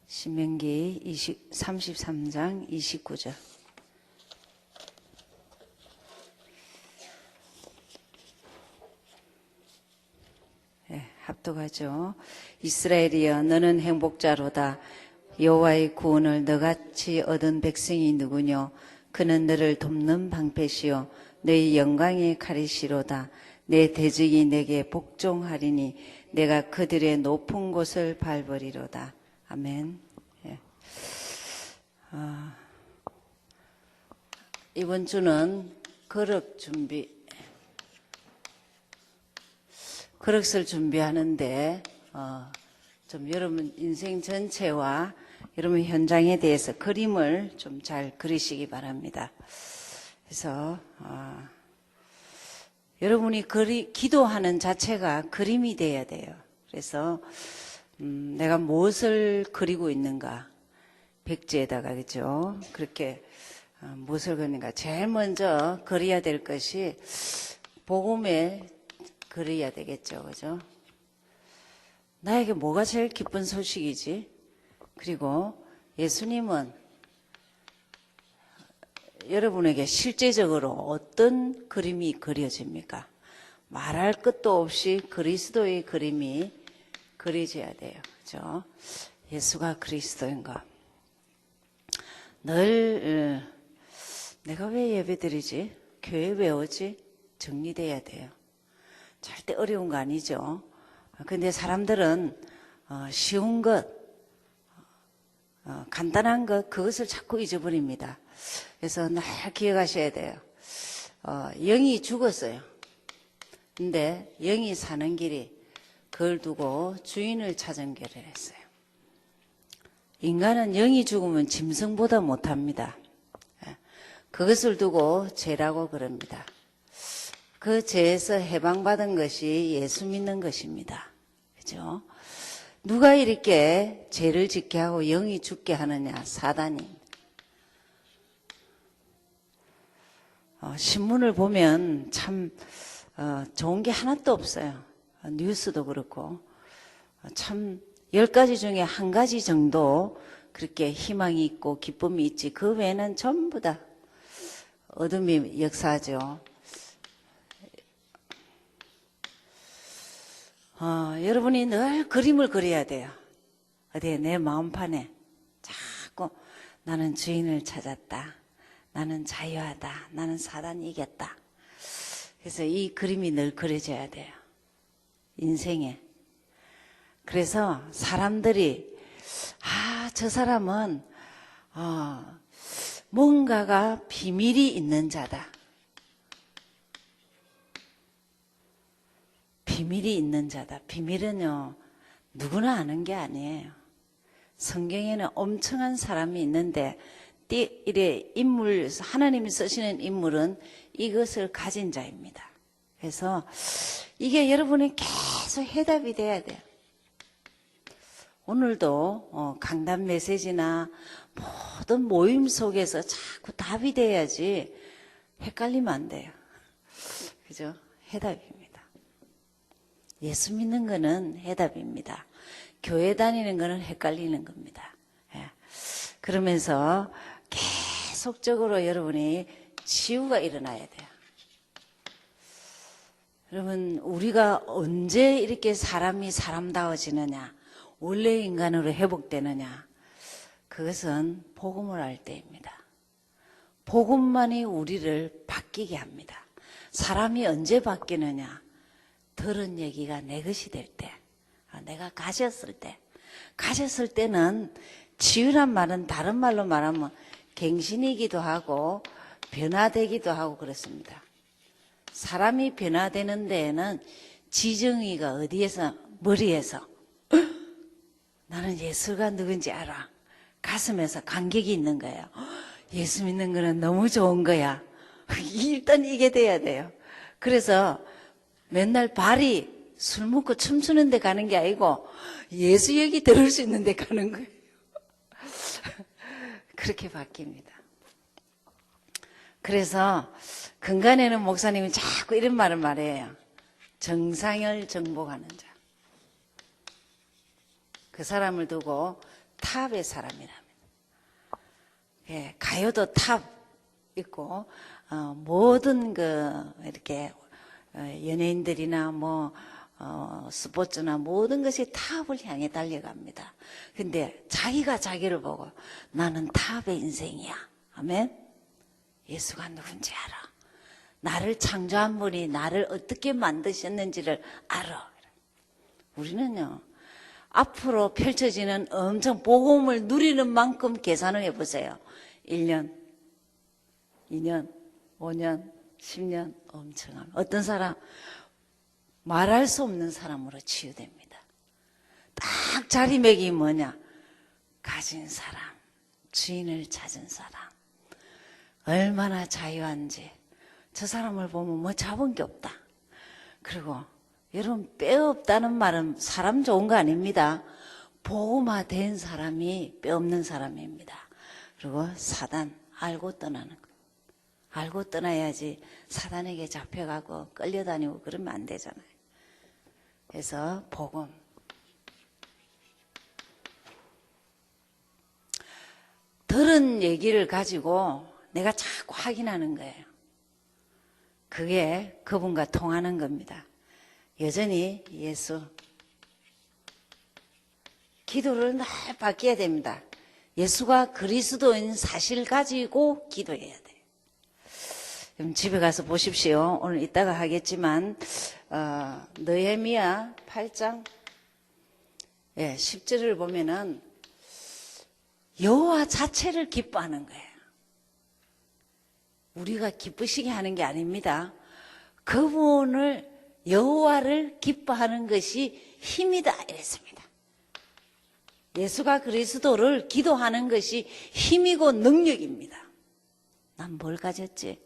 신명기 33장 29절. 합독하죠. 이스라엘이여, 너는 행복자로다. 여호와의 구원을 너같이 얻은 백성이 누구뇨? 그는 너를 돕는 방패시요 너의 영광의 칼이시로다. 내 대적이 내게 복종하리니 내가 그들의 높은 곳을 밟으리로다. 아멘. 예. 이번 주는 그릇을 준비하는데 좀 여러분 인생 전체와 여러분 현장에 대해서 그림을 좀 잘 그리시기 바랍니다. 그래서 여러분이 기도하는 자체가 그림이 돼야 돼요. 그래서 내가 무엇을 그리고 있는가, 백지에다가, 그죠? 그렇게 무엇을 그리는가. 제일 먼저 그려야 될 것이 복음에 그려야 되겠죠, 그죠? 나에게 뭐가 제일 기쁜 소식이지? 그리고 예수님은 여러분에게 실제적으로 어떤 그림이 그려집니까? 말할 것도 없이 그리스도의 그림이 그려져야 돼요, 그죠? 예수가 그리스도인가? 늘 내가 왜 예배드리지? 교회 왜 오지? 정리돼야 돼요. 절대 어려운 거 아니죠. 근데 사람들은 쉬운 것, 간단한 것, 그것을 자꾸 잊어버립니다. 그래서 늘 기억하셔야 돼요. 영이 죽었어요. 근데 영이 사는 길이 그걸 두고 주인을 찾은 길을 했어요. 인간은 영이 죽으면 짐승보다 못합니다. 그것을 두고 죄라고 그럽니다. 그 죄에서 해방받은 것이 예수 믿는 것입니다. 그죠? 누가 이렇게 죄를 짓게 하고 영이 죽게 하느냐? 사단이. 신문을 보면 참 좋은 게 하나도 없어요. 뉴스도 그렇고 참 10가지 중에 한 가지 정도 그렇게 희망이 있고 기쁨이 있지, 그 외에는 전부 다 어둠이 역사하죠. 여러분이 늘 그림을 그려야 돼요. 어디에? 내 마음판에 자꾸 나는 주인을 찾았다, 나는 자유하다, 나는 사단이 이겼다. 그래서 이 그림이 늘 그려져야 돼요, 인생에. 그래서 사람들이 저 사람은 뭔가가 비밀이 있는 자다. 비밀이 있는 자다. 비밀은요, 누구나 아는 게 아니에요. 성경에는 엄청난 사람이 있는데 이래 인물, 하나님이 쓰시는 인물은 이것을 가진 자입니다. 그래서 이게 여러분이 계속 해답이 돼야 돼요. 오늘도 강단 메시지나 모든 모임 속에서 자꾸 답이 돼야지 헷갈리면 안 돼요. 그죠? 해답입니다. 예수 믿는 거는 해답입니다. 교회 다니는 거는 헷갈리는 겁니다. 그러면서 계속적으로 여러분이 치유가 일어나야 돼요. 여러분, 우리가 언제 이렇게 사람이 사람다워지느냐, 원래 인간으로 회복되느냐, 그것은 복음을 알 때입니다. 복음만이 우리를 바뀌게 합니다. 사람이 언제 바뀌느냐? 들은 얘기가 내 것이 될 때, 내가 가졌을 때는 치유란 말은 다른 말로 말하면 갱신이기도 하고 변화되기도 하고 그렇습니다. 사람이 변화되는 데에는 지정의가 어디에서? 머리에서. 나는 예수가 누군지 알아. 가슴에서 감격이 있는 거예요. 예수 믿는 거는 너무 좋은 거야. 일단 이게 돼야 돼요. 그래서 맨날 발이 술 먹고 춤추는 데 가는 게 아니고 예수 얘기 들을 수 있는 데 가는 거예요. 그렇게 바뀝니다. 그래서 근간에는 목사님이 자꾸 이런 말을 말해요. 정상을 정복하는 자. 그 사람을 두고 탑의 사람이랍니다. 예, 가요도 탑 있고 모든 이렇게 연예인들이나 스포츠나 모든 것이 탑을 향해 달려갑니다. 근데 자기가 자기를 보고 나는 탑의 인생이야. 아멘. 예수가 누군지 알아. 나를 창조한 분이 나를 어떻게 만드셨는지를 알아. 우리는요, 앞으로 펼쳐지는 엄청 복음을 누리는 만큼 계산을 해보세요. 1년, 2년, 5년, 10년 엄청합니다. 어떤 사람 말할 수 없는 사람으로 치유됩니다. 딱 자리매김이 뭐냐? 가진 사람, 주인을 찾은 사람. 얼마나 자유한지. 저 사람을 보면 뭐 잡은 게 없다. 그리고 여러분, 뼈 없다는 말은 사람 좋은 거 아닙니다. 복음화된 사람이 뼈 없는 사람입니다. 그리고 사단 알고 떠나는 거. 알고 떠나야지 사단에게 잡혀가고 끌려다니고 그러면 안 되잖아요. 그래서 복음. 들은 얘기를 가지고 내가 자꾸 확인하는 거예요. 그게 그분과 통하는 겁니다. 여전히 예수. 기도를 늘 바뀌어야 됩니다. 예수가 그리스도인 사실 가지고 기도해야 돼요. 그럼 집에 가서 보십시오. 오늘 이따가 하겠지만 느헤미야 8장 10절을 보면은 여호와 자체를 기뻐하는 거예요. 우리가 기쁘시게 하는 게 아닙니다. 그분을 여호와를 기뻐하는 것이 힘이다 이랬습니다. 예수가 그리스도를 기도하는 것이 힘이고 능력입니다. 난 뭘 가졌지?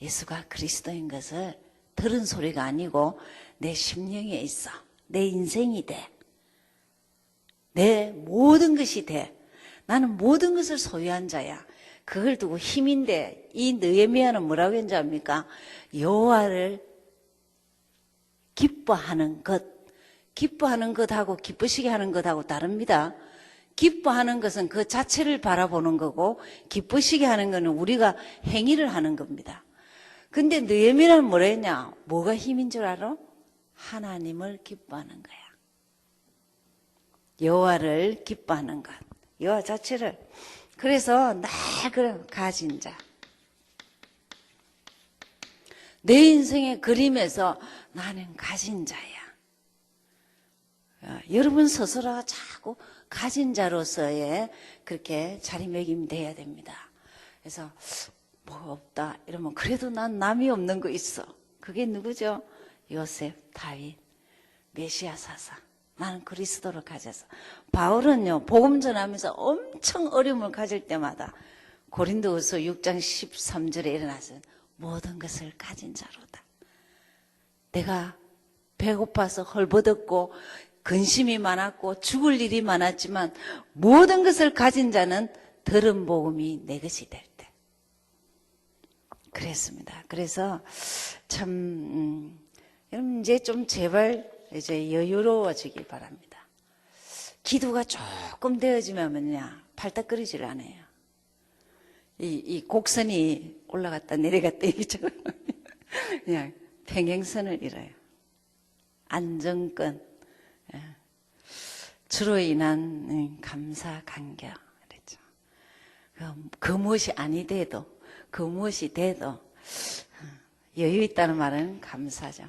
예수가 그리스도인 것을 들은 소리가 아니고 내 심령에 있어. 내 인생이 돼. 내 모든 것이 돼. 나는 모든 것을 소유한 자야. 그걸 두고 힘인데 이 느헤미야는 뭐라고 했는지 압니까? 여호와를 기뻐하는 것. 기뻐하는 것하고 기쁘시게 하는 것하고 다릅니다. 기뻐하는 것은 그 자체를 바라보는 거고 기쁘시게 하는 것은 우리가 행위를 하는 겁니다. 근데 느헤미야는 뭐라 했냐? 뭐가 힘인 줄 알아? 하나님을 기뻐하는 거야. 여호와를 기뻐하는 것. 여호와 자체를. 그래서 나 그럼 가진 자. 내 인생의 그림에서 나는 가진 자야. 여러분 스스로가 자꾸 가진 자로서의 그렇게 자리매김이 돼야 됩니다. 그래서 뭐 없다 이러면 그래도 난 남이 없는 거 있어. 그게 누구죠? 요셉, 다윗, 메시아 사사. 나는 그리스도를 가져서. 바울은요 복음 전하면서 엄청 어려움을 가질 때마다 고린도후서 6장 13절에 일어나서 모든 것을 가진 자로다. 내가 배고파서 헐벗었고 근심이 많았고 죽을 일이 많았지만 모든 것을 가진 자는 들은 복음이 내 것이 될 때. 그랬습니다. 그래서 참 여러분 이제 좀 제발 이제 여유로워지기 바랍니다. 기도가 조금 되어지면요 팔딱거리질 않아요. 이 곡선이 올라갔다 내려갔다 이처럼 그냥 평행선을 잃어요. 안정권, 주로 인한 감사, 감격 그랬죠. 그 무엇이 아니돼도 그 무엇이 돼도 여유 있다는 말은 감사죠.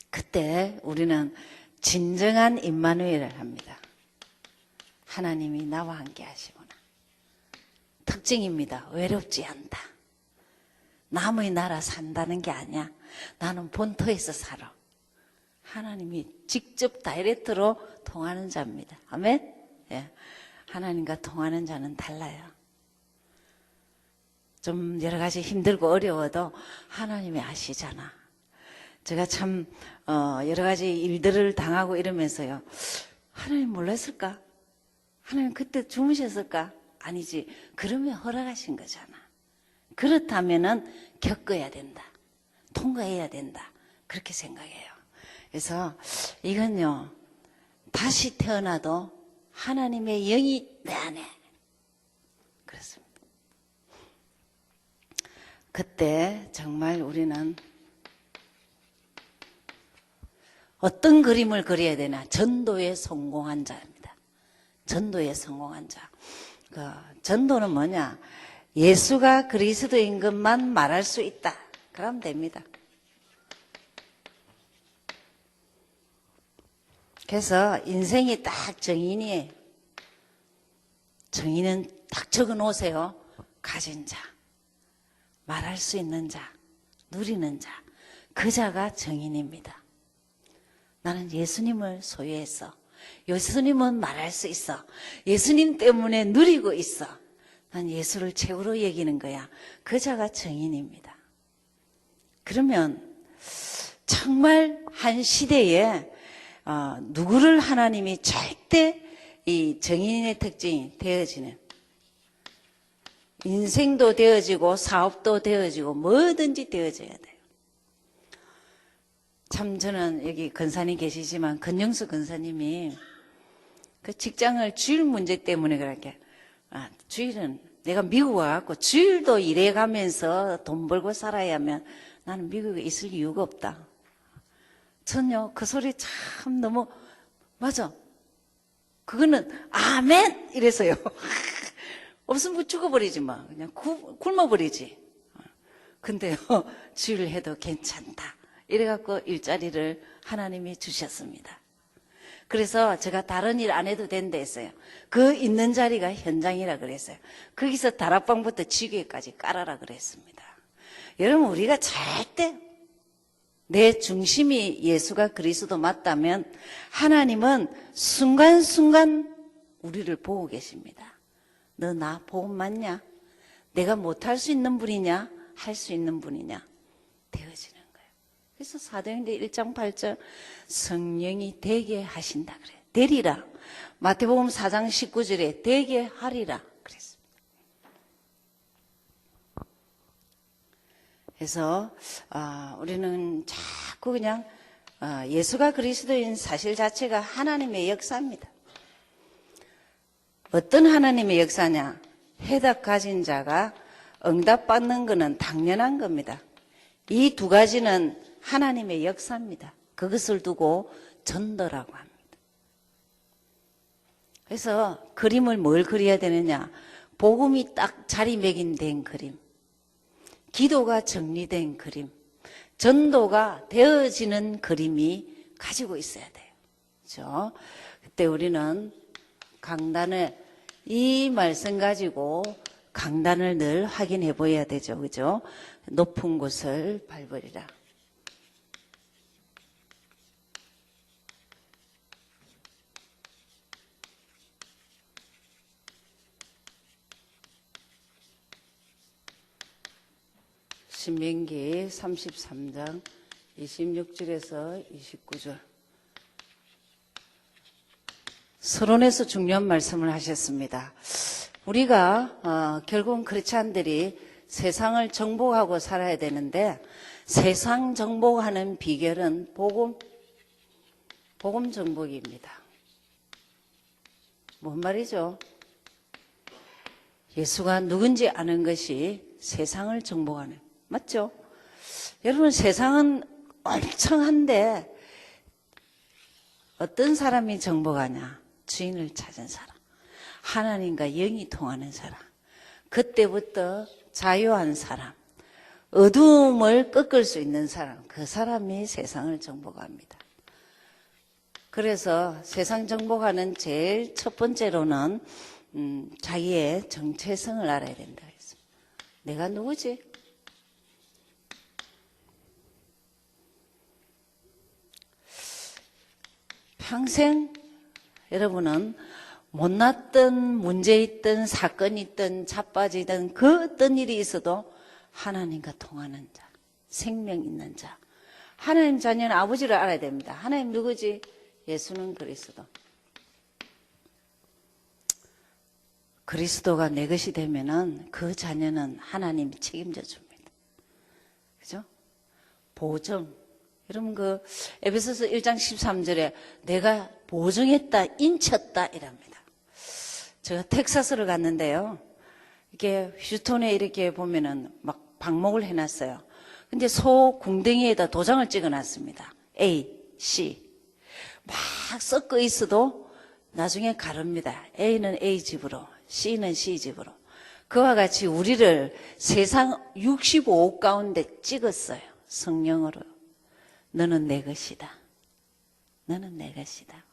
그때 우리는 진정한 임마누엘을 합니다. 하나님이 나와 함께 하시구나. 특징입니다. 외롭지 않다. 남의 나라 산다는 게 아니야. 나는 본토에서 살아. 하나님이 직접 다이렉트로 통하는 자입니다. 아멘? 예. 하나님과 통하는 자는 달라요. 좀 여러 가지 힘들고 어려워도 하나님이 아시잖아. 제가 참 여러 가지 일들을 당하고 이러면서요. 하나님 몰랐을까? 하나님 그때 주무셨을까? 아니지. 그러면 허락하신 거잖아. 그렇다면은 겪어야 된다. 통과해야 된다. 그렇게 생각해요. 그래서 이건요. 다시 태어나도 하나님의 영이 내 안에. 그렇습니다. 그때 정말 우리는 어떤 그림을 그려야 되나? 전도에 성공한 자입니다. 전도에 성공한 자. 전도는 뭐냐? 예수가 그리스도인 것만 말할 수 있다. 그러면 됩니다. 그래서 인생이 딱 정인이에요. 정인은 딱 적어 놓으세요. 가진 자, 말할 수 있는 자, 누리는 자. 그 자가 정인입니다. 나는 예수님을 소유했어. 예수님은 말할 수 있어. 예수님 때문에 누리고 있어. 난 예수를 최고로 여기는 거야. 그 자가 정인입니다. 그러면 정말 한 시대에 누구를 하나님이 절대 이 정인의 특징이 되어지는, 인생도 되어지고 사업도 되어지고 뭐든지 되어져야 돼요. 참 저는 여기 권사님 계시지만 권영수 권사님이 그 직장을 주일 문제 때문에 그렇게 주일은 내가 미국 와갖고 주일도 일해가면서 돈 벌고 살아야 하면 나는 미국에 있을 이유가 없다. 전요 그 소리 참 너무 맞아. 그거는 아멘 이래서요. 없으면 죽어버리지 마. 그냥 굶어버리지. 근데요 주일 해도 괜찮다. 이래갖고 일자리를 하나님이 주셨습니다. 그래서 제가 다른 일 안 해도 된다 했어요. 그 있는 자리가 현장이라 그랬어요. 거기서 다락방부터 지게까지 깔아라 그랬습니다. 여러분 우리가 절대 내 중심이 예수가 그리스도 맞다면 하나님은 순간순간 우리를 보고 계십니다. 너 나 복음 맞냐? 내가 못할 수 있는 분이냐? 할 수 있는 분이냐? 되어지는 거예요. 그래서 사도행전 1장 8절 성령이 되게 하신다 그래요. 되리라. 마태복음 4장 19절에 되게 하리라 그랬습니다. 그래서 우리는 자꾸 그냥 예수가 그리스도인 사실 자체가 하나님의 역사입니다. 어떤 하나님의 역사냐? 해답 가진 자가 응답받는 것은 당연한 겁니다. 이 두 가지는 하나님의 역사입니다. 그것을 두고 전도라고 합니다. 그래서 그림을 뭘 그려야 되느냐? 복음이 딱 자리매김된 그림, 기도가 정리된 그림, 전도가 되어지는 그림이 가지고 있어야 돼요. 그렇죠? 그때 우리는 강단을 이 말씀 가지고 강단을 늘 확인해 보여야 되죠. 그죠? 높은 곳을 밟으리라. 신명기 33장 26절에서 29절. 서론에서 중요한 말씀을 하셨습니다. 우리가 결국은 크리스찬들이 세상을 정복하고 살아야 되는데 세상 정복하는 비결은 복음 정복입니다. 뭔 말이죠? 예수가 누군지 아는 것이 세상을 정복하는, 맞죠? 여러분 세상은 엄청 한데 어떤 사람이 정복하냐? 주인을 찾은 사람, 하나님과 영이 통하는 사람, 그때부터 자유한 사람, 어두움을 꺾을 수 있는 사람, 그 사람이 세상을 정복합니다. 그래서 세상 정복하는 제일 첫 번째로는 자기의 정체성을 알아야 된다 했습니다. 내가 누구지? 평생 여러분은 못났던 문제 있든 사건이 있든 자빠지든 그 어떤 일이 있어도 하나님과 통하는 자, 생명 있는 자, 하나님 자녀는 아버지를 알아야 됩니다. 하나님 누구지? 예수는 그리스도. 그리스도가 내 것이 되면은 그 자녀는 하나님이 책임져 줍니다. 그죠? 보증. 여러분 그 에베소서 1장 13절에 내가 보증했다, 인쳤다 이랍니다. 제가 텍사스를 갔는데요. 이게 휴스톤에 이렇게 보면은 막 방목을 해놨어요. 근데 소 궁뎅이에다 도장을 찍어놨습니다. A, C. 막 섞어 있어도 나중에 가릅니다. A는 A 집으로, C는 C 집으로. 그와 같이 우리를 세상 65억 가운데 찍었어요. 성령으로. 너는 내 것이다. 너는 내 것이다.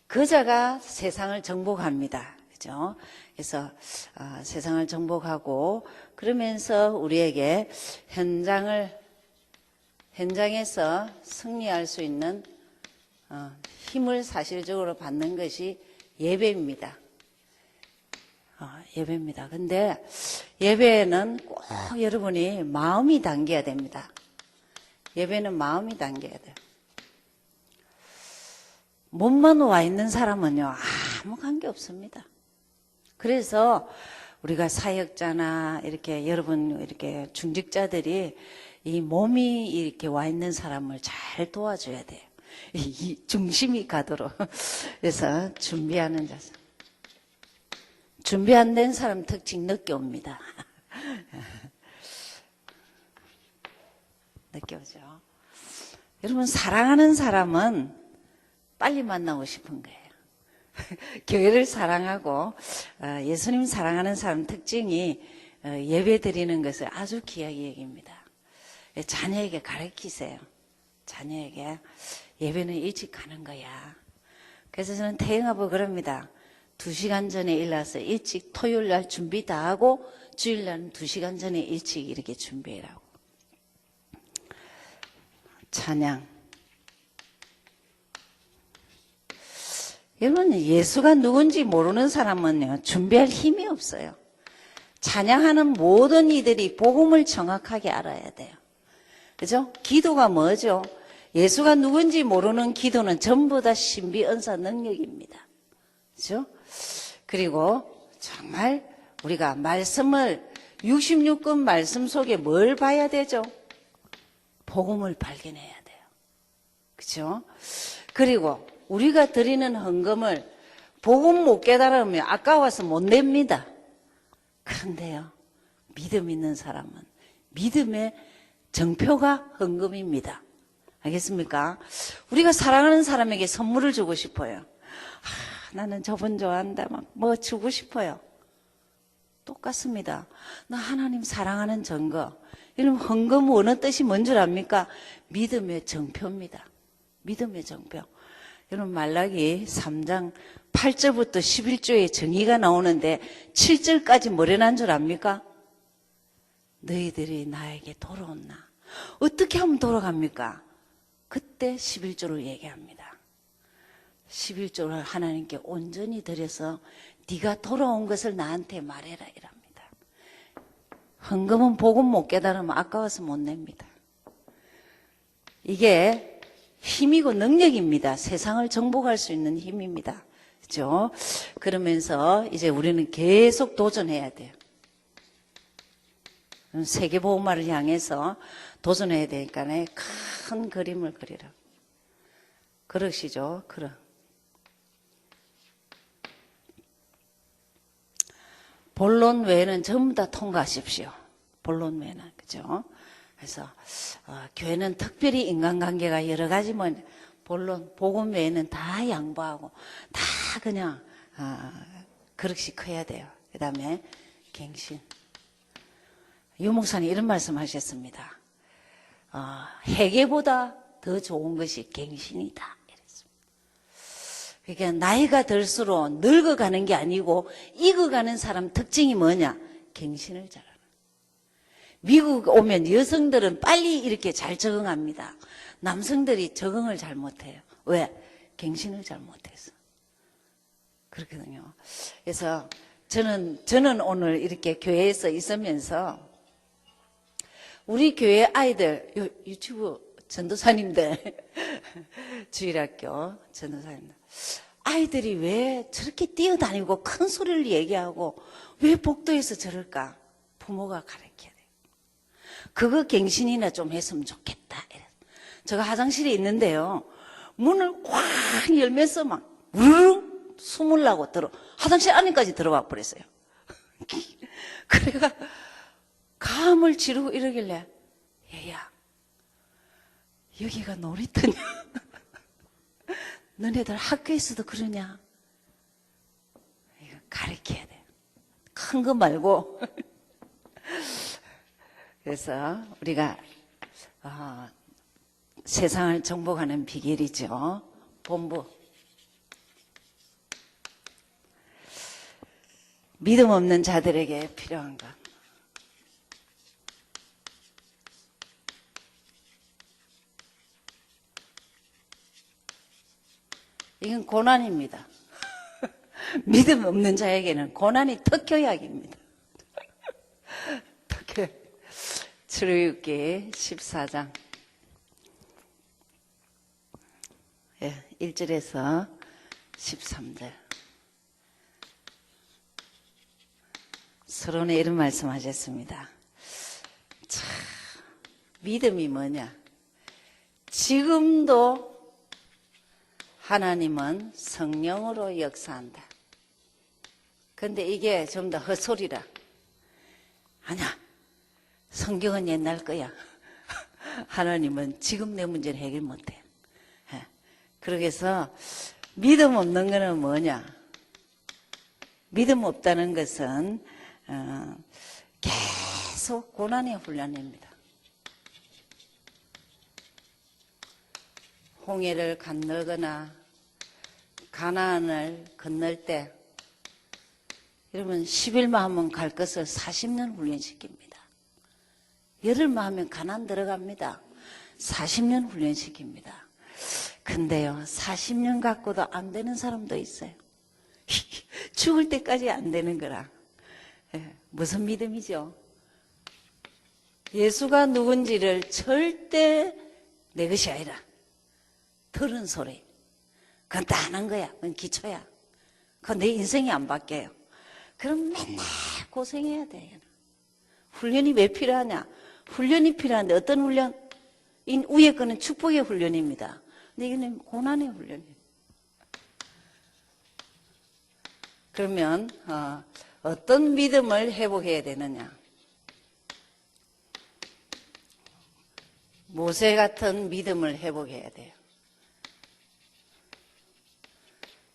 그자가 세상을 정복합니다. 그죠? 그래서 세상을 정복하고 그러면서 우리에게 현장에서 승리할 수 있는 힘을 사실적으로 받는 것이 예배입니다. 예배입니다. 근데 예배는 꼭 여러분이 마음이 담겨야 됩니다. 예배는 마음이 담겨야 돼요. 몸만 와 있는 사람은요, 아무 관계 없습니다. 그래서 우리가 사역자나 이렇게 여러분 이렇게 중직자들이 이 몸이 이렇게 와 있는 사람을 잘 도와줘야 돼요. 이 중심이 가도록. 그래서 준비하는 자세. 준비 안 된 사람 특징 늦게 옵니다. 늦게 오죠. 여러분 사랑하는 사람은 빨리 만나고 싶은 거예요. 교회를 사랑하고 예수님 사랑하는 사람 특징이 예배 드리는 것을 아주 귀하게 여깁니다. 자녀에게 가르치세요. 자녀에게 예배는 일찍 가는 거야. 그래서 저는 태영아부 그럽니다. 2시간 전에 일어나서 일찍 토요일 날 준비 다 하고 주일 날은 2시간 전에 일찍 이렇게 준비해라고. 찬양. 여러분 예수가 누군지 모르는 사람은요 준비할 힘이 없어요. 찬양하는 모든 이들이 복음을 정확하게 알아야 돼요. 그죠? 기도가 뭐죠? 예수가 누군지 모르는 기도는 전부 다 신비 은사 능력입니다. 그죠? 그리고 정말 우리가 말씀을 66권 말씀 속에 뭘 봐야 되죠? 복음을 발견해야 돼요. 그죠? 그리고 우리가 드리는 헌금을 복음 못 깨달으면 아까워서 못 냅니다. 그런데요, 믿음 있는 사람은 믿음의 정표가 헌금입니다. 알겠습니까? 우리가 사랑하는 사람에게 선물을 주고 싶어요. 나는 저분 좋아한다. 막 뭐 주고 싶어요. 똑같습니다. 나 하나님 사랑하는 증거. 여러분 헌금은 어느 뜻이 뭔 줄 압니까? 믿음의 정표입니다. 믿음의 정표. 여러분 말라기 3장 8절부터 11조의 정의가 나오는데 7절까지 뭐래 난 줄 압니까? 너희들이 나에게 돌아온나. 어떻게 하면 돌아갑니까? 그때 11조를 얘기합니다. 11조를 하나님께 온전히 드려서 네가 돌아온 것을 나한테 말해라 이랍니다. 헌금은 복음 못 깨달으면 아까워서 못 냅니다. 이게 힘이고 능력입니다. 세상을 정복할 수 있는 힘입니다. 그렇죠? 그러면서 이제 우리는 계속 도전해야 돼요. 세계보험화를 향해서 도전해야 되니까 큰 그림을 그리라. 그러시죠? 그럼. 본론 외에는 전부 다 통과하십시오. 본론 외에는. 그죠? 그래서, 교회는 특별히 인간관계가 여러 가지면, 본론, 복음 외에는 다 양보하고, 다 그냥, 그릇이 커야 돼요. 그 다음에, 갱신. 유 목사님 이런 말씀 하셨습니다. 회개보다 더 좋은 것이 갱신이다. 그러니까 나이가 들수록 늙어가는 게 아니고 익어가는 사람 특징이 뭐냐? 갱신을 잘하는. 미국 오면 여성들은 빨리 이렇게 잘 적응합니다. 남성들이 적응을 잘 못해요. 왜? 갱신을 잘 못해서. 그렇거든요. 그래서 저는 오늘 이렇게 교회에서 있으면서 우리 교회 아이들, 유튜브 전도사님들, 주일학교 전도사님들, 아이들이 왜 저렇게 뛰어다니고 큰 소리를 얘기하고 왜 복도에서 저럴까? 부모가 가르쳐야 돼요. 그거 갱신이나 좀 했으면 좋겠다. 제가 화장실에 있는데요. 문을 꽉 열면서 막 우르르 숨으려고 화장실 안에까지 들어와 버렸어요. 그래가 감을 지르고 이러길래, 얘야, 여기가 놀이터냐? 너네들 학교에서도 그러냐? 이거 가르쳐야 돼. 큰 거 말고. 그래서 우리가 세상을 정복하는 비결이죠. 본부. 믿음 없는 자들에게 필요한 것. 이건 고난입니다. 믿음 없는 자에게는 고난이 특효약입니다. 특효약. 출애굽기 14장 1절에서 13절. 서론에 이런 말씀하셨습니다. 참, 믿음이 뭐냐? 지금도 하나님은 성령으로 역사한다. 근데 이게 좀 더 헛소리라. 아니야. 성경은 옛날 거야. 하나님은 지금 내 문제를 해결 못해. 그러게서 믿음 없는 거는 뭐냐? 믿음 없다는 것은 계속 고난의 훈련입니다. 홍해를 건너거나 가나안을 건널 때 여러분 10일만 하면 갈 것을 40년 훈련시킵니다. 열흘만 하면 가나안 들어갑니다. 40년 훈련시킵니다. 근데요 40년 갖고도 안 되는 사람도 있어요. 죽을 때까지 안 되는 거라. 무슨 믿음이죠? 예수가 누군지를 절대 내 것이 아니라 들은 소리. 그건 다 아는 거야. 그건 기초야. 그건 내 인생이 안 바뀌어요. 그럼 맨날 고생해야 돼. 훈련이 왜 필요하냐? 훈련이 필요한데 어떤 훈련? 이 위에 거는 축복의 훈련입니다. 근데 이거는 고난의 훈련이에요. 그러면 어떤 믿음을 회복해야 되느냐? 모세 같은 믿음을 회복해야 돼요.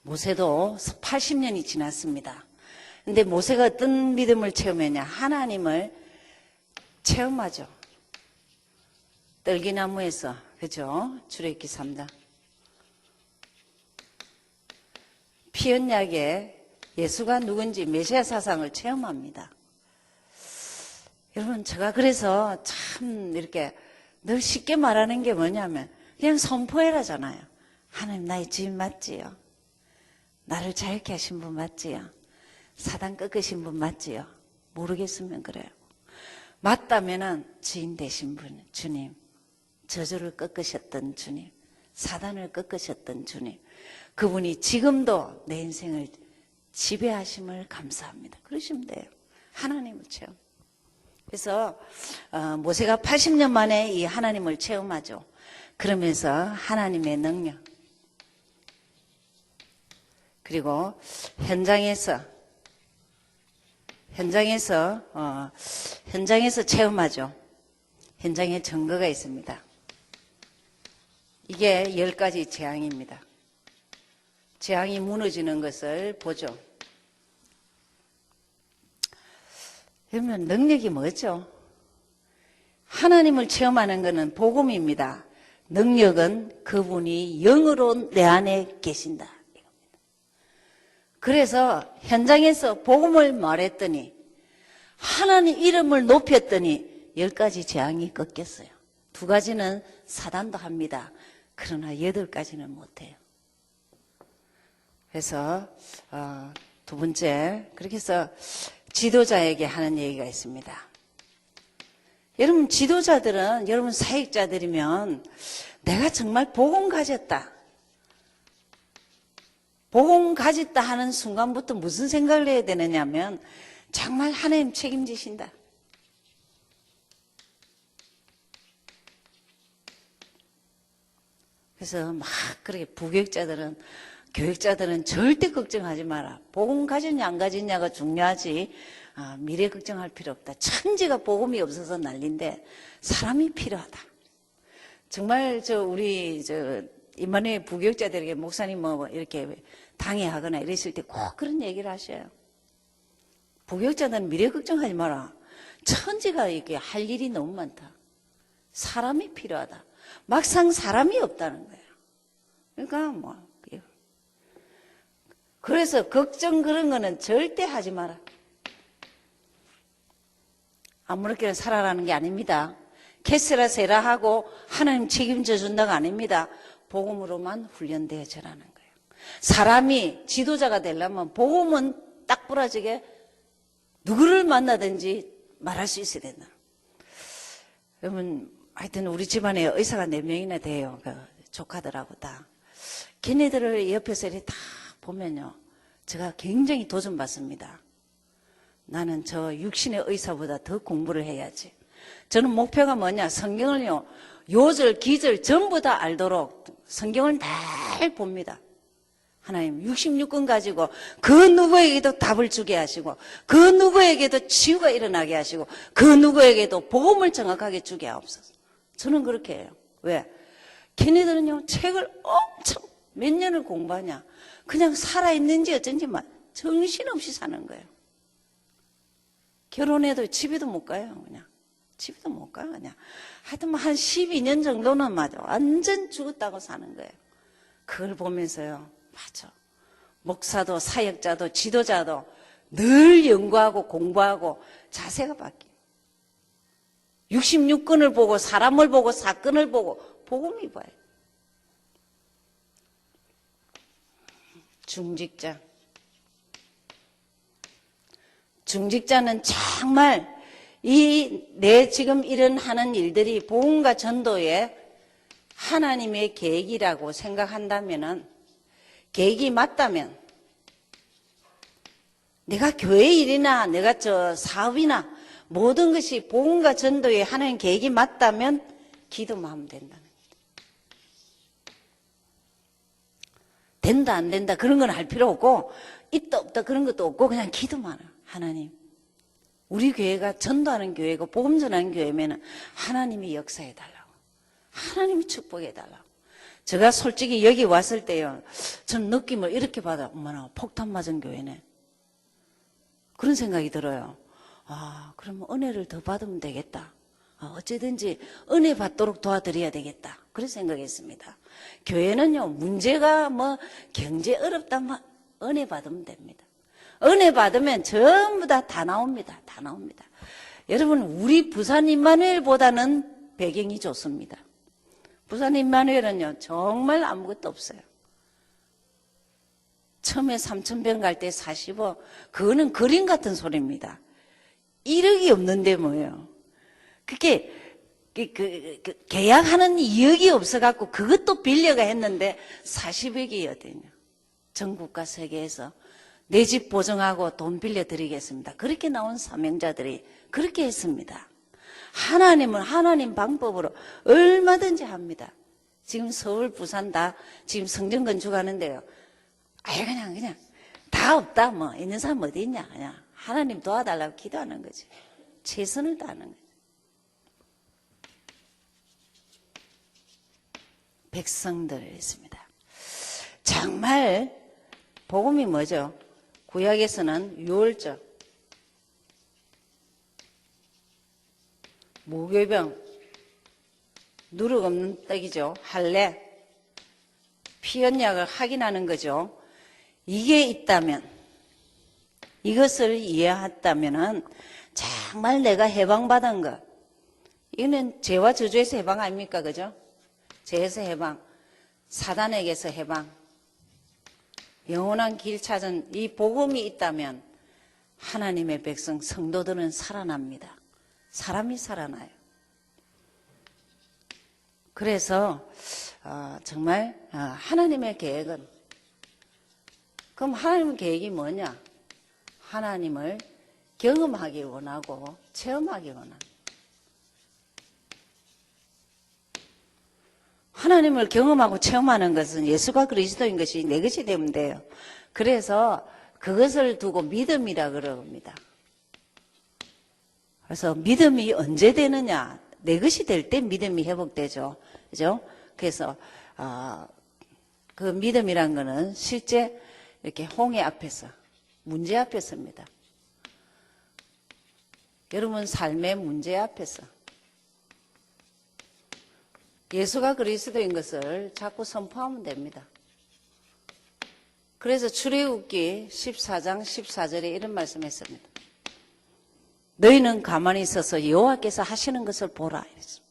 모세도 80년이 지났습니다. 근데 모세가 어떤 믿음을 체험했냐? 하나님을 체험하죠. 떨기나무에서, 그죠? 출애굽기 3장. 피 언약에 예수가 누군지 메시아 사상을 체험합니다. 여러분, 제가 그래서 참 이렇게 늘 쉽게 말하는 게 뭐냐면 그냥 선포해라잖아요. 하나님 나의 주인 맞지요? 나를 자유케 하신 분 맞지요? 사단 꺾으신 분 맞지요? 모르겠으면 그래요. 맞다면은 주인 되신 분, 주님. 저주를 꺾으셨던 주님. 사단을 꺾으셨던 주님. 그분이 지금도 내 인생을 지배하심을 감사합니다. 그러시면 돼요. 하나님을 체험. 그래서 모세가 80년 만에 이 하나님을 체험하죠. 그러면서 하나님의 능력 그리고 현장에서 체험하죠. 현장에 증거가 있습니다. 이게 10가지 재앙입니다. 재앙이 무너지는 것을 보죠. 그러면 능력이 뭐죠? 하나님을 체험하는 것은 복음입니다. 능력은 그분이 영으로 내 안에 계신다. 그래서 현장에서 복음을 말했더니 하나님 이름을 높였더니 10가지 재앙이 꺾였어요. 2가지는 사단도 합니다. 그러나 8가지는 못해요. 그래서 2번째 그렇게 해서 지도자에게 하는 얘기가 있습니다. 여러분 지도자들은 여러분 사역자들이면 내가 정말 복음 가졌다. 복음 가졌다 하는 순간부터 무슨 생각을 해야 되느냐면 정말 하나님 책임지신다. 그래서 막 그렇게 부교육자들은 교육자들은 절대 걱정하지 마라. 복음 가졌냐 안 가졌냐가 중요하지. 미래 걱정할 필요 없다. 천지가 복음이 없어서 난리인데 사람이 필요하다. 정말 우리 이만희 부교육자들에게 목사님 뭐 이렇게 당해하거나 이랬을 때 꼭 그런 얘기를 하셔요. 부교육자들은 미래 걱정하지 마라. 천지가 이렇게 할 일이 너무 많다. 사람이 필요하다. 막상 사람이 없다는 거예요. 그러니까 그래서 걱정 그런 거는 절대 하지 마라. 아무렇게나 살아라는 게 아닙니다. 캐세라 세라 하고 하나님 책임져 준다가 아닙니다. 복음으로만 훈련되어져라는 거예요. 사람이 지도자가 되려면 복음은 딱 부러지게 누구를 만나든지 말할 수 있어야 된다. 여러분, 하여튼 우리 집안에 의사가 4명이나 돼요. 조카들하고 다. 걔네들을 옆에서 이렇게 다 보면요. 제가 굉장히 도전받습니다. 나는 저 육신의 의사보다 더 공부를 해야지. 저는 목표가 뭐냐. 성경을요. 요절, 기절 전부 다 알도록 성경을 잘 봅니다. 하나님 66권 가지고 그 누구에게도 답을 주게 하시고 그 누구에게도 치유가 일어나게 하시고 그 누구에게도 복음을 정확하게 주게 하옵소서. 저는 그렇게 해요. 왜? 걔네들은요 책을 엄청 몇 년을 공부하냐. 그냥 살아있는지 어쩐지만 정신없이 사는 거예요. 결혼해도 집에도 못 가요. 그냥 집에도 못 가요. 그냥 하여튼 한 12년 정도는 맞아 완전 죽었다고 사는 거예요. 그걸 보면서요. 맞아. 목사도 사역자도 지도자도 늘 연구하고 공부하고 자세가 바뀌어요. 66권을 보고 사람을 보고 사건을 보고 복음이 봐요. 중직자는 정말 내 지금 이런 하는 일들이 복음과 전도에 하나님의 계획이라고 생각한다면은 계획이 맞다면 내가 교회 일이나 내가 사업이나 모든 것이 복음과 전도에 하나님 계획이 맞다면 기도만 하면 된다는 거예요. 된다 안 된다 그런 건 할 필요 없고 있다 없다 그런 것도 없고 그냥 기도만 해요. 하나님 우리 교회가 전도하는 교회고 복음 전하는 교회면은 하나님이 역사해 달라고 하나님이 축복해 달라고. 제가 솔직히 여기 왔을 때요 전 느낌을 이렇게 받아. 엄마나 폭탄 맞은 교회네 그런 생각이 들어요. 그러면 은혜를 더 받으면 되겠다. 어찌든지 은혜 받도록 도와드려야 되겠다. 그런 생각했습니다. 교회는요 문제가 경제 어렵다 은혜 받으면 됩니다. 은혜 받으면 전부 다 나옵니다. 다 나옵니다. 여러분 우리 부산 임마누엘보다는 배경이 좋습니다. 부산 임마누엘은요 정말 아무것도 없어요. 처음에 3,000병 갈 때 45 그거는 그림 같은 소리입니다. 1억이 없는데 뭐예요. 그게 계약하는 이억이 없어갖고 그것도 빌려가 했는데 40억이거든요. 전국과 세계에서 내 집 보증하고 돈 빌려드리겠습니다. 그렇게 나온 사명자들이 그렇게 했습니다. 하나님은 하나님 방법으로 얼마든지 합니다. 지금 서울, 부산 다 지금 성전 건축하는데요. 그냥 다 없다 있는 사람 어디 있냐. 그냥 하나님 도와달라고 기도하는 거지. 최선을 다하는 거지. 백성들 있습니다. 정말 복음이 뭐죠? 구약에서는 유월절, 무교병, 누룩 없는 떡이죠. 할례, 피언약을 확인하는 거죠. 이게 있다면, 이것을 이해했다면 정말 내가 해방받은 것, 이거는 죄와 저주에서 해방 아닙니까? 그죠? 죄에서 해방, 사단에게서 해방, 영원한 길 찾은 이 복음이 있다면 하나님의 백성 성도들은 살아납니다. 사람이 살아나요. 그래서 정말 하나님의 계획은 그럼 하나님의 계획이 뭐냐? 하나님을 경험하기 원하고 체험하기 원합니다. 하나님을 경험하고 체험하는 것은 예수가 그리스도인 것이 내 것이 되면 돼요. 그래서 그것을 두고 믿음이라 그럽니다. 그래서 믿음이 언제 되느냐? 내 것이 될 때 믿음이 회복되죠. 그죠? 그래서 그 믿음이란 거는 실제 이렇게 홍해 앞에서, 문제 앞에서입니다. 여러분 삶의 문제 앞에서 예수가 그리스도인 것을 자꾸 선포하면 됩니다. 그래서 출애굽기 14장 14절에 이런 말씀했습니다. 너희는 가만히 있어서 여호와께서 하시는 것을 보라. 이랬습니다.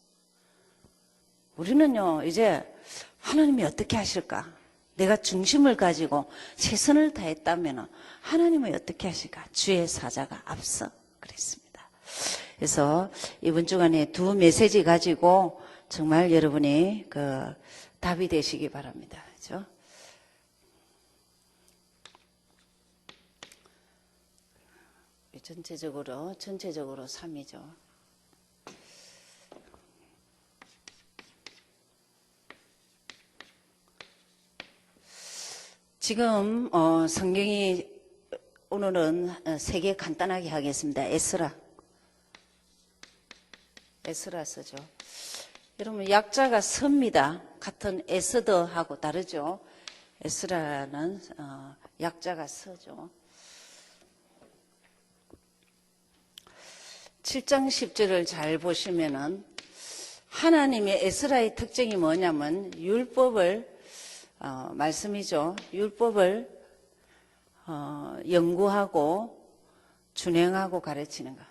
우리는요 이제 하나님이 어떻게 하실까? 내가 중심을 가지고 최선을 다했다면 하나님이 어떻게 하실까? 주의 사자가 앞서 그랬습니다. 그래서 이번 주간에 두 메시지 가지고 정말 여러분이 그 답이 되시기 바랍니다. 그렇죠? 전체적으로 3이죠. 지금 성경이 오늘은 3개 간단하게 하겠습니다. 에스라서죠. 여러분 약자가 섭니다. 같은 에스더하고 다르죠. 에스라는 약자가 서죠. 7장 10절을 잘 보시면은 하나님의 에스라의 특징이 뭐냐면 율법을 말씀이죠. 율법을 연구하고 준행하고 가르치는 것.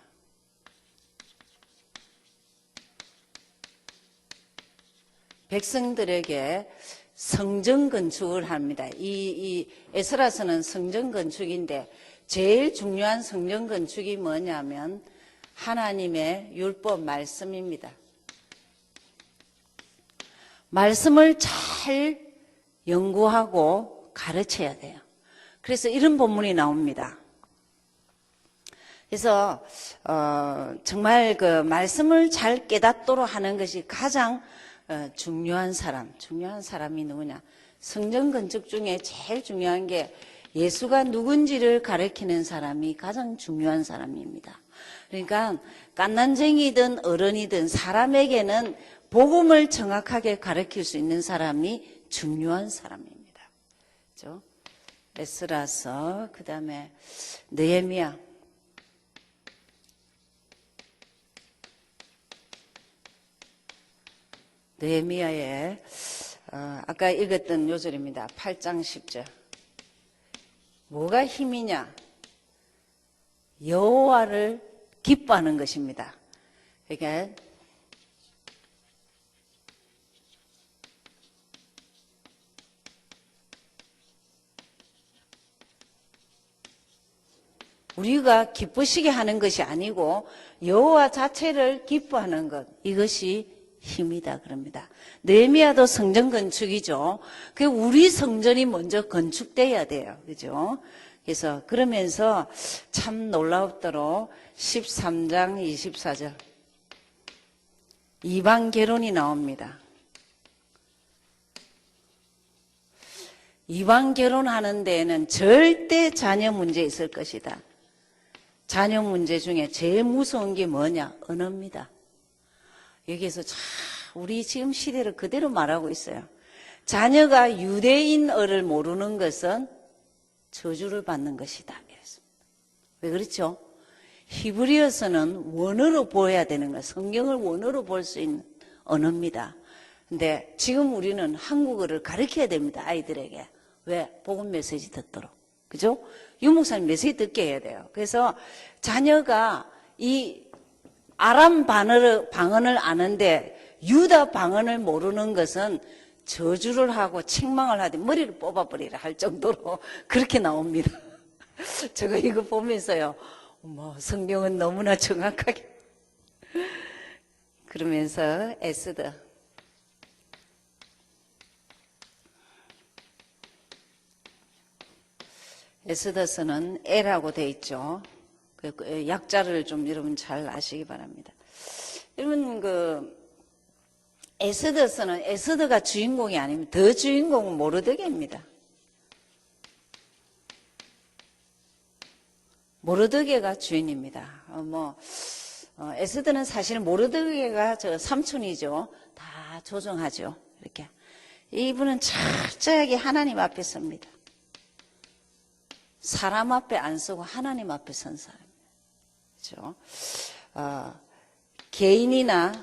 백성들에게 성전 건축을 합니다. 이 에스라서는 성전 건축인데 제일 중요한 성전 건축이 뭐냐면 하나님의 율법 말씀입니다. 말씀을 잘 연구하고 가르쳐야 돼요. 그래서 이런 본문이 나옵니다. 그래서 정말 그 말씀을 잘 깨닫도록 하는 것이 가장 중요한 사람이 누구냐? 성전 건축 중에 제일 중요한 게 예수가 누군지를 가르치는 사람이 가장 중요한 사람입니다. 그러니까 갓난쟁이든 어른이든 사람에게는 복음을 정확하게 가르칠 수 있는 사람이 중요한 사람입니다. 그렇죠? 에스라서, 그 다음에 느헤미야. 느헤미야의 아까 읽었던 요절입니다. 8장 10절. 뭐가 힘이냐? 여호와를 기뻐하는 것입니다. 그러니까 우리가 기쁘시게 하는 것이 아니고 여호와 자체를 기뻐하는 것, 이것이 힘이다 그럽니다. 느헤미야도 성전 건축이죠. 그 우리 성전이 먼저 건축돼야 돼요. 그죠? 그래서 그러면서 참 놀랍도록 13장 24절 이방 결혼이 나옵니다. 이방 결혼하는 데에는 절대 자녀 문제 있을 것이다. 자녀 문제 중에 제일 무서운 게 뭐냐? 언어입니다. 여기에서 참 우리 지금 시대를 그대로 말하고 있어요. 자녀가 유대인어를 모르는 것은 저주를 받는 것이다. 이랬습니다. 왜 그렇죠? 히브리어서는 원어로 보여야 되는 거예요. 성경을 원어로 볼 수 있는 언어입니다. 근데 지금 우리는 한국어를 가르쳐야 됩니다. 아이들에게. 왜? 복음 메시지 듣도록. 그죠? 유 목사님 메시지 듣게 해야 돼요. 그래서 자녀가 이 아람 방언을 아는데 유다 방언을 모르는 것은 저주를 하고 책망을 하되 머리를 뽑아버리라 할 정도로 그렇게 나옵니다. 제가 이거 보면서요, 성경은 너무나 정확하게. 그러면서 에스더. 에스더서는 L하고 돼 있죠. 그 약자를 좀 여러분 잘 아시기 바랍니다. 여러분 에스더서는 에스더가 주인공이 아닙니다. 더 주인공은 모르드게입니다. 모르드게가 주인입니다. 에스더는 사실 모르드게가 저 삼촌이죠. 다 조정하죠. 이렇게. 이분은 철저하게 하나님 앞에 섭니다. 사람 앞에 안 서고 하나님 앞에 선 사람이에요. 그렇죠? 개인이나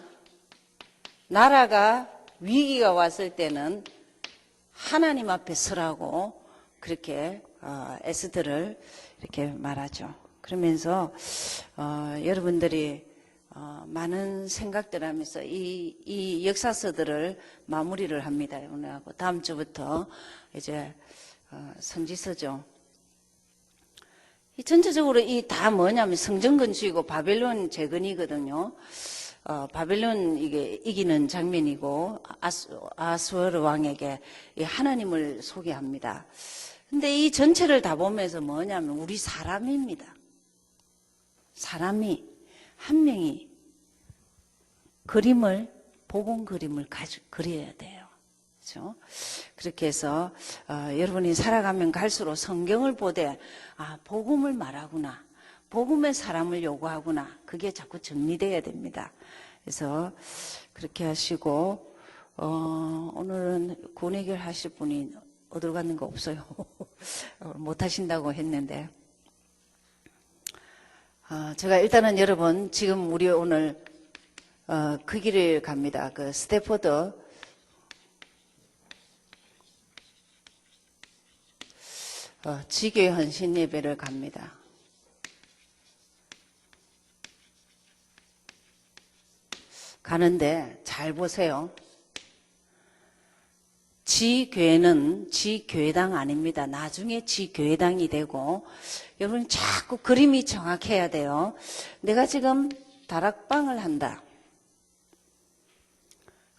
나라가 위기가 왔을 때는 하나님 앞에 서라고 그렇게 에스더를 이렇게 말하죠. 그러면서 여러분들이 많은 생각들 하면서 이 역사서들을 마무리를 합니다. 오늘하고 다음 주부터 이제 선지서죠. 이 전체적으로 이 다 뭐냐면 성전 건축이고 바벨론 재건이거든요. 바벨론 이게 이기는 장면이고 아수르 왕에게 하나님을 소개합니다. 근데 이 전체를 다 보면서 뭐냐면 우리 사람입니다. 사람이 한 명이 복음 그림을 그려야 돼요. 그렇죠? 그렇게 해서 여러분이 살아가면 갈수록 성경을 보되 복음을 말하구나. 복음의 사람을 요구하구나. 그게 자꾸 정리돼야 됩니다. 그래서 그렇게 하시고 오늘은 군해결 하실 분이 어디로 갔는 거 없어요. 못 하신다고 했는데 제가 일단은 여러분 지금 우리 오늘 그 길을 갑니다. 그 스태포드 지교회 헌신 예배를 갑니다. 가는데 잘 보세요. 지교회는 지교회당 아닙니다. 나중에 지교회당이 되고 여러분 자꾸 그림이 정확해야 돼요. 내가 지금 다락방을 한다.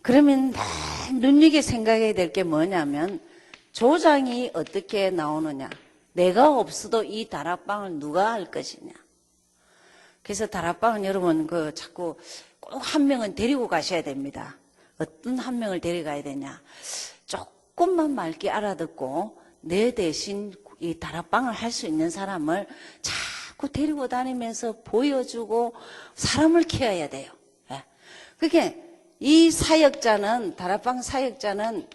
그러면 눈여겨 생각해야 될 게 뭐냐면 조장이 어떻게 나오느냐. 내가 없어도 이 다락방을 누가 할 것이냐. 그래서 다락방은 여러분 자꾸 꼭 한 명은 데리고 가셔야 됩니다. 어떤 한 명을 데려가야 되냐. 조금만 맑게 알아듣고 내 대신 이 다락방을 할 수 있는 사람을 자꾸 데리고 다니면서 보여주고 사람을 키워야 돼요. 그게 이 사역자는 다락방 사역자는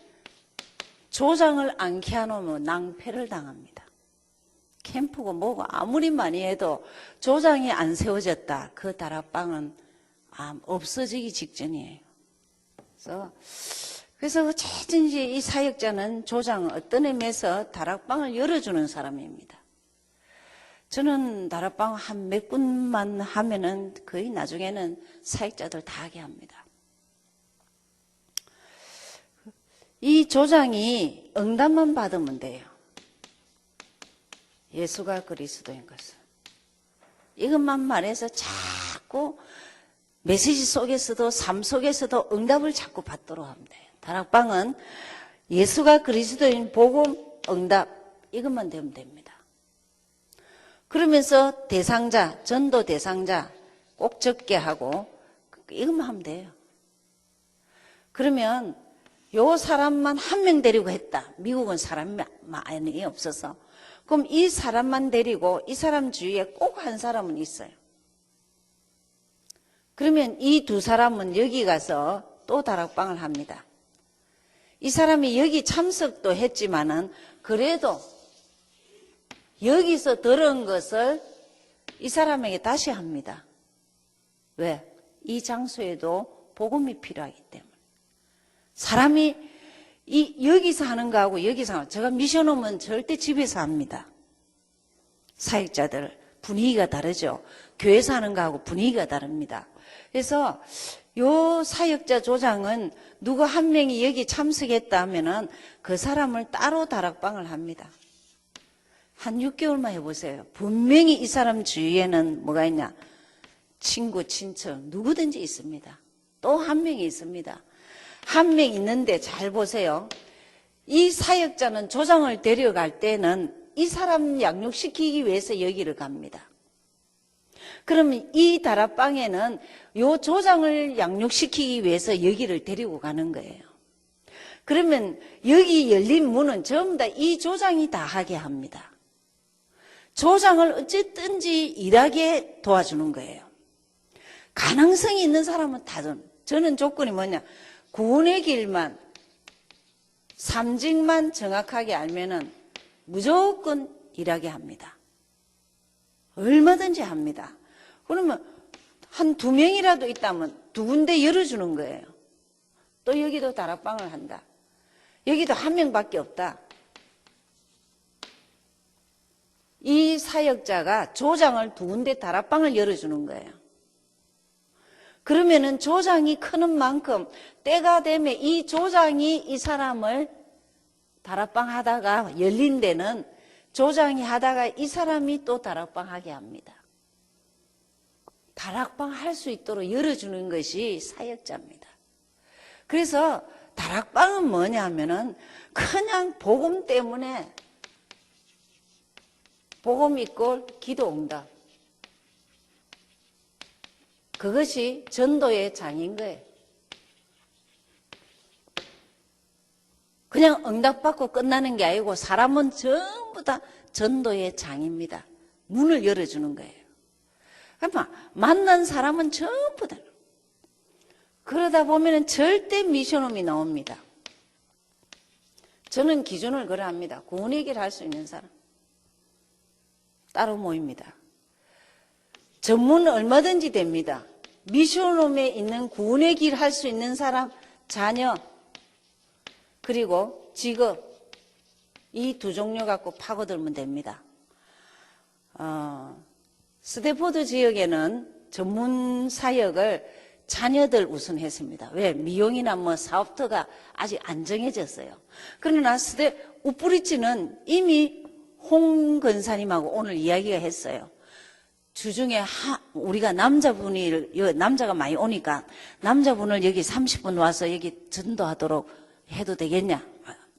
조장을 안 키워놓으면 낭패를 당합니다. 캠프고 뭐고 아무리 많이 해도 조장이 안 세워졌다. 그 다락방은 없어지기 직전이에요. 그래서 어쨌든지 이 사역자는 조장 어떤 의미에서 다락방을 열어주는 사람입니다. 저는 다락방 한 몇 군만 하면은 거의 나중에는 사역자들 다 하게 합니다. 이 조장이 응답만 받으면 돼요. 예수가 그리스도인 것을. 이것만 말해서 자꾸 메시지 속에서도 삶 속에서도 응답을 자꾸 받도록 하면 돼요. 다락방은 예수가 그리스도인 복음, 응답 이것만 되면 됩니다. 그러면서 대상자, 전도 대상자 꼭 적게 하고 이것만 하면 돼요. 그러면 요 사람만 한 명 데리고 했다. 미국은 사람이 많이 없어서. 그럼 이 사람만 데리고 이 사람 주위에 꼭 한 사람은 있어요. 그러면 이 두 사람은 여기 가서 또 다락방을 합니다. 이 사람이 여기 참석도 했지만은 그래도 여기서 들은 것을 이 사람에게 다시 합니다. 왜? 이 장소에도 복음이 필요하기 때문에. 사람이 여기서 하는 거하고 여기서 하는 거. 제가 미션 오면 절대 집에서 합니다. 사역자들 분위기가 다르죠. 교회에서 하는 거하고 분위기가 다릅니다. 그래서 요 사역자 조장은 누구 한 명이 여기 참석했다 하면은 그 사람을 따로 다락방을 합니다. 한 6개월만 해보세요. 분명히 이 사람 주위에는 뭐가 있냐? 친구, 친척 누구든지 있습니다. 또 한 명이 있습니다. 한 명 있는데 잘 보세요. 이 사역자는 조장을 데려갈 때는 이 사람 양육시키기 위해서 여기를 갑니다. 그러면 이 다락방에는 요 조장을 양육시키기 위해서 여기를 데리고 가는 거예요. 그러면 여기 열린 문은 전부 다 이 조장이 다 하게 합니다. 조장을 어쨌든지 일하게 도와주는 거예요. 가능성이 있는 사람은 다 저는 조건이 뭐냐, 구원의 길만, 삼직만 정확하게 알면은 무조건 일하게 합니다. 얼마든지 합니다. 그러면 한 2명이라도 있다면 2군데 열어주는 거예요. 또 여기도 다락방을 한다. 여기도 1명밖에 없다. 이 사역자가 조장을 2군데 다락방을 열어주는 거예요. 그러면은 조장이 크는 만큼 때가 되면 이 조장이 이 사람을 다락방 하다가 열린 데는 조장이 하다가 이 사람이 또 다락방 하게 합니다. 다락방 할 수 있도록 열어주는 것이 사역자입니다. 그래서 다락방은 뭐냐 하면은 그냥 복음 때문에 복음 있고 기도 응답. 그것이 전도의 장인 거예요. 그냥 응답받고 끝나는 게 아니고 사람은 전부 다 전도의 장입니다. 문을 열어주는 거예요. 그러니까 만난 사람은 전부 다. 그러다 보면 절대 미션홈이 나옵니다. 저는 기준을 그러합니다. 구원의 길 할 수 있는 사람. 따로 모입니다. 전문 얼마든지 됩니다. 미션홈에 있는 구원의 길 할 수 있는 사람, 자녀, 그리고 직업, 이 2 종류 갖고 파고들면 됩니다. 스태포드 지역에는 전문 사역을 자녀들 우선 했습니다. 왜? 미용이나 뭐 사업터가 아직 안 정해졌어요. 그러나 우프리치는 이미 홍 권사님하고 오늘 이야기가 했어요. 주중에 우리가 남자가 많이 오니까 남자분을 여기 30분 와서 여기 전도하도록 해도 되겠냐?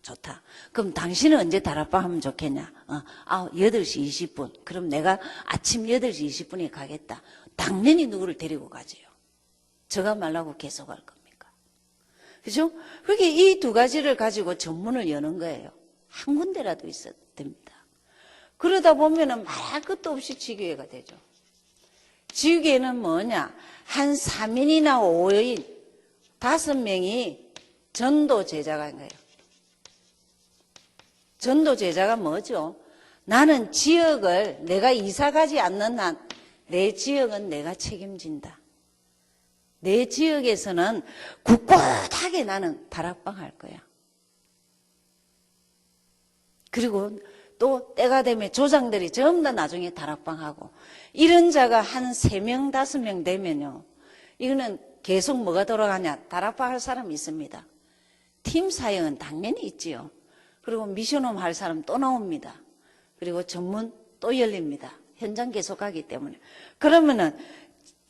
좋다. 그럼 당신은 언제 다락방 하면 좋겠냐? 8시 20분. 그럼 내가 아침 8시 20분에 가겠다. 당연히 누구를 데리고 가지요. 저가 말라고 계속 할 겁니까? 그죠? 그렇게 이 2가지를 가지고 전문을 여는 거예요. 한 군데라도 있어야 됩니다. 그러다 보면은 말할 것도 없이 지교회가 되죠. 지교회는 뭐냐? 한 3인이나 5인, 5명이 전도 제자가인 거예요. 전도 제자가 뭐죠? 나는 지역을 내가 이사 가지 않는 한 내 지역은 내가 책임진다. 내 지역에서는 굳굳하게 나는 다락방 할 거야. 그리고 또 때가 되면 조장들이 전부 다 나중에 다락방하고 이런 자가 한 3명, 5명 되면요. 이거는 계속 뭐가 돌아가냐? 다락방 할 사람이 있습니다. 팀 사역은 당연히 있지요. 그리고 미션홈 할 사람 또 나옵니다. 그리고 전문 또 열립니다. 현장 계속 가기 때문에. 그러면은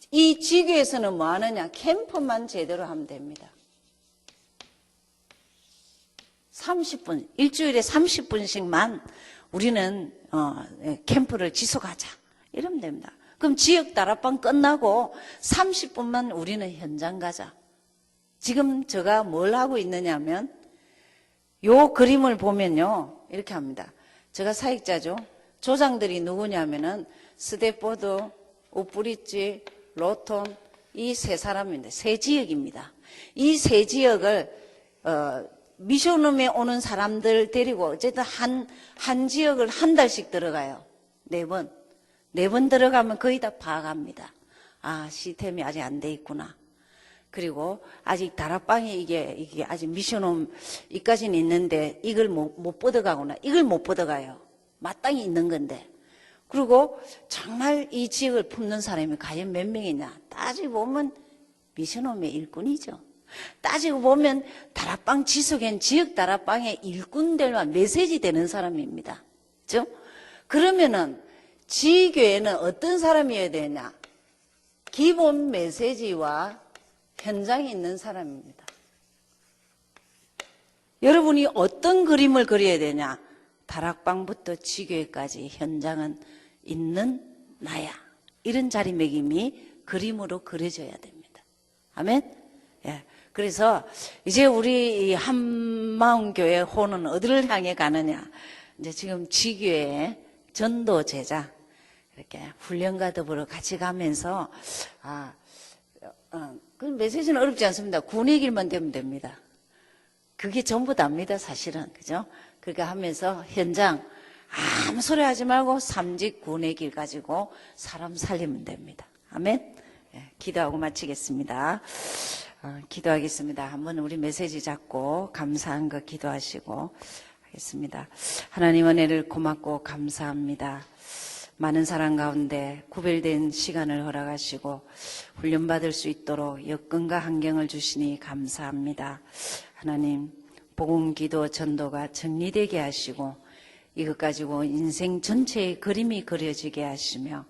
이 지교에서는 뭐 하느냐? 캠프만 제대로 하면 됩니다. 30분, 일주일에 30분씩만 우리는 캠프를 지속하자. 이러면 됩니다. 그럼 지역 다락방 끝나고 30분만 우리는 현장 가자. 지금 제가 뭘 하고 있느냐면 요 그림을 보면요. 이렇게 합니다. 제가 사역자죠. 조장들이 누구냐면은 스태포드, 우프리치, 로톤 이 3사람인데 3지역입니다. 이 3지역을 미션홈에 오는 사람들 데리고 어쨌든 한 지역을 한 달씩 들어가요. 4번. 4번 들어가면 거의 다 파악합니다. 시스템이 아직 안 돼 있구나. 그리고 아직 다락방에 이게 아직 미션홈 이까지는 있는데 이걸 못 뻗어가구나. 이걸 못 뻗어가요. 마땅히 있는 건데. 그리고 정말 이 지역을 품는 사람이 과연 몇 명이냐. 따지고 보면 미션홈의 일꾼이죠. 따지고 보면 다락방 지속엔 지역 다락방의 일꾼들만 메시지 되는 사람입니다. 그죠? 그러면은 지교회는 어떤 사람이어야 되냐? 기본 메시지와 현장에 있는 사람입니다. 여러분이 어떤 그림을 그려야 되냐? 다락방부터 지교회까지 현장은 있는 나야. 이런 자리매김이 그림으로 그려져야 됩니다. 아멘? 예. 그래서 이제 우리 이 한마음교회 호는 어디를 향해 가느냐. 이제 지금 지교회 전도 제자 이렇게 훈련과 더불어 같이 가면서 그 메시지는 어렵지 않습니다. 군의 길만 되면 됩니다. 그게 전부 답니다, 사실은. 그죠? 그렇게 하면서 현장 아무 소리 하지 말고 삼직 군의 길 가지고 사람 살리면 됩니다. 아멘? 예, 기도하고 마치겠습니다. 기도하겠습니다. 한번 우리 메시지 잡고 감사한 거 기도하시고 하겠습니다. 하나님 은혜를 고맙고 감사합니다. 많은 사람 가운데 구별된 시간을 허락하시고 훈련받을 수 있도록 여건과 환경을 주시니 감사합니다. 하나님, 복음, 기도, 전도가 정리되게 하시고 이것 가지고 인생 전체의 그림이 그려지게 하시며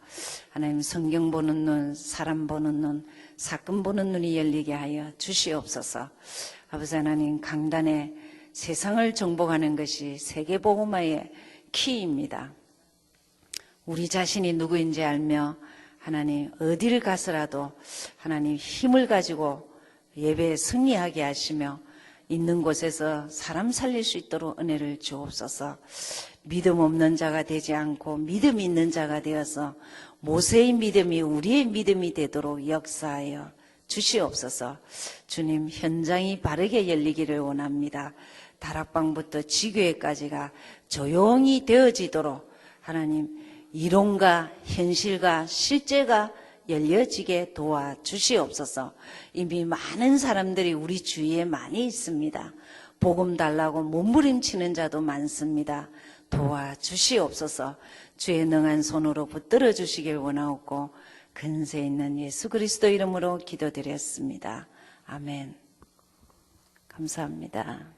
하나님 성경 보는 눈, 사람 보는 눈, 사건 보는 눈이 열리게 하여 주시옵소서. 아버지 하나님, 강단에 세상을 정복하는 것이 세계복음화의 키입니다. 우리 자신이 누구인지 알며 하나님 어디를 가서라도 하나님 힘을 가지고 예배에 승리하게 하시며 있는 곳에서 사람 살릴 수 있도록 은혜를 주옵소서. 믿음 없는 자가 되지 않고 믿음 있는 자가 되어서 모세의 믿음이 우리의 믿음이 되도록 역사하여 주시옵소서. 주님, 현장이 바르게 열리기를 원합니다. 다락방부터 지교회까지가 조용히 되어지도록 하나님 이론과 현실과 실제가 열려지게 도와주시옵소서. 이미 많은 사람들이 우리 주위에 많이 있습니다. 복음 달라고 몸부림치는 자도 많습니다. 도와주시옵소서. 주의 능한 손으로 붙들어 주시길 원하옵고 근세 있는 예수 그리스도 이름으로 기도드렸습니다. 아멘. 감사합니다.